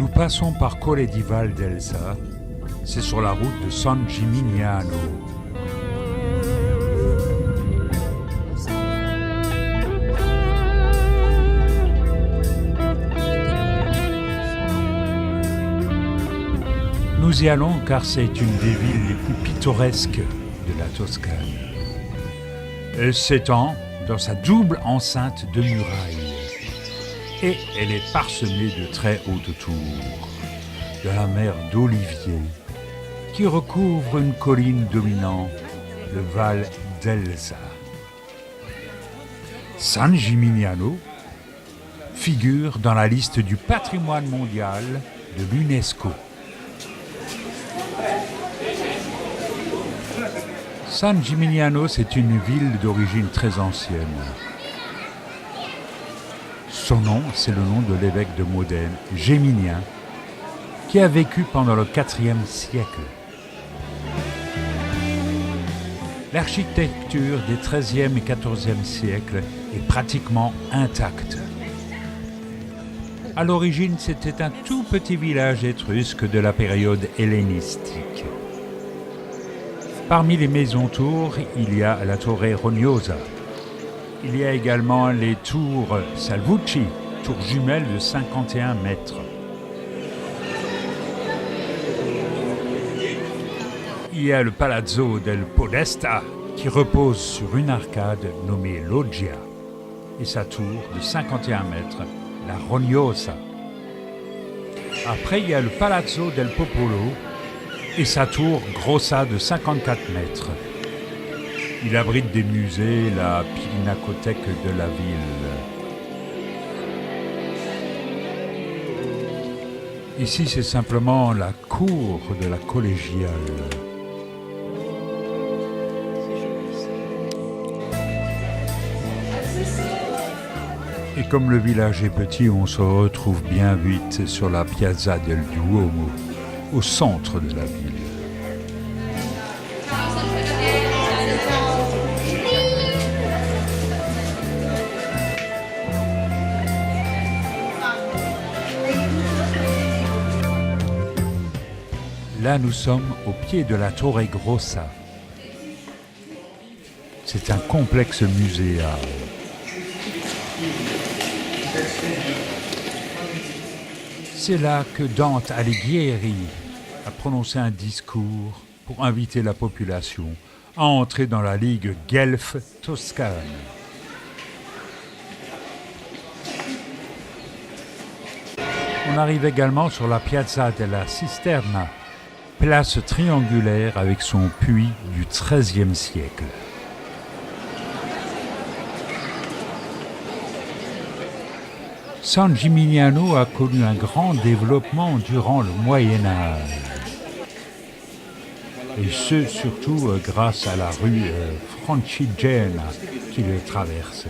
Nous passons par Colle di Valdelsa, c'est sur la route de San Gimignano. Nous y allons car c'est une des villes les plus pittoresques de la Toscane. Elle s'étend dans sa double enceinte de murailles et elle est parsemée de très hautes tours, de la mer d'Olivier qui recouvre une colline dominant le Val d'Elsa. San Gimignano figure dans la liste du patrimoine mondial de l'UNESCO. San Gimignano, c'est une ville d'origine très ancienne. Son nom, c'est le nom de l'évêque de Modène, Géminien, qui a vécu pendant le IVe siècle. L'architecture des XIIIe et XIVe siècles est pratiquement intacte. À l'origine, c'était un tout petit village étrusque de la période hellénistique. Parmi les maisons-tours, il y a la Torre Rognosa. Il y a également les tours Salvucci, tours jumelles de 51 mètres. Il y a le Palazzo del Podesta, qui repose sur une arcade nommée Loggia, et sa tour de 51 mètres, la Rognosa. Après, il y a le Palazzo del Popolo, et sa tour Grossa de 54 mètres. Il abrite des musées, la pinacothèque de la ville. Ici, c'est simplement la cour de la collégiale. Et comme le village est petit, on se retrouve bien vite sur la Piazza del Duomo, au centre de la ville. Là, nous sommes au pied de la Torre Grossa. C'est un complexe muséal. C'est là que Dante Alighieri a prononcé un discours pour inviter la population à entrer dans la Ligue Guelfe Toscane. On arrive également sur la Piazza della Cisterna, place triangulaire avec son puits du XIIIe siècle. San Gimignano a connu un grand développement durant le Moyen Âge. Et ce, surtout grâce à la rue Francigena qui le traverse.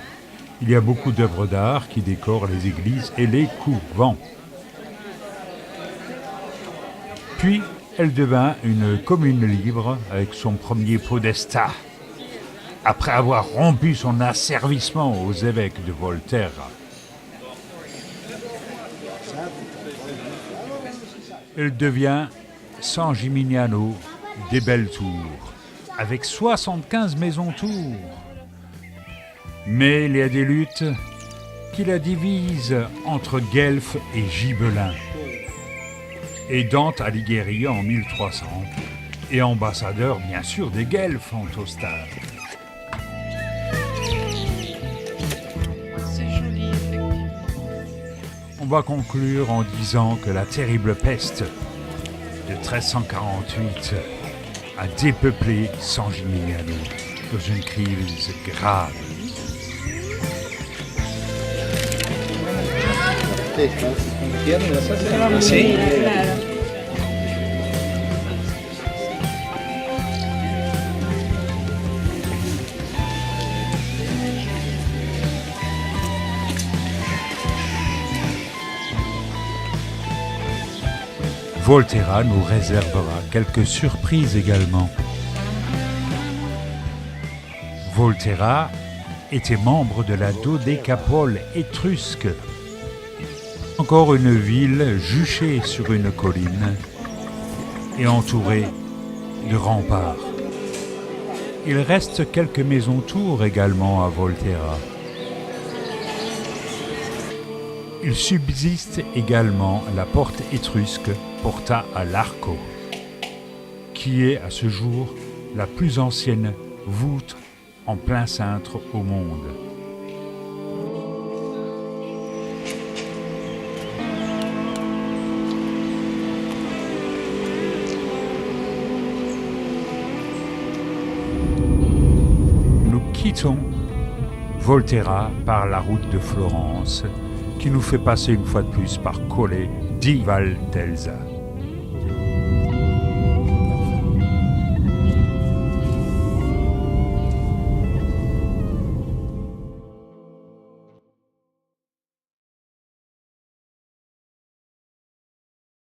Il y a beaucoup d'œuvres d'art qui décorent les églises et les couvents. Puis, elle devint une commune libre avec son premier podesta, après avoir rompu son asservissement aux évêques de Volterra. Elle devient San Gimignano des belles tours, avec 75 maisons-tours. Mais il y a des luttes qui la divisent entre guelfes et gibelins. Et Dante Alighieri en 1300 est ambassadeur bien sûr des guelfes en Toscane. On va conclure en disant que la terrible peste de 1348 a dépeuplé San Gimignano dans une crise grave. Sì. Volterra nous réservera quelques surprises également. Volterra était membre de la Dodécapole étrusque. Encore une ville juchée sur une colline et entourée de remparts. Il reste quelques maisons-tours également à Volterra. Il subsiste également la porte étrusque Porta all'Arco, qui est à ce jour la plus ancienne voûte en plein cintre au monde. Nous quittons Volterra par la route de Florence, qui nous fait passer une fois de plus par Colle di Valdelsa.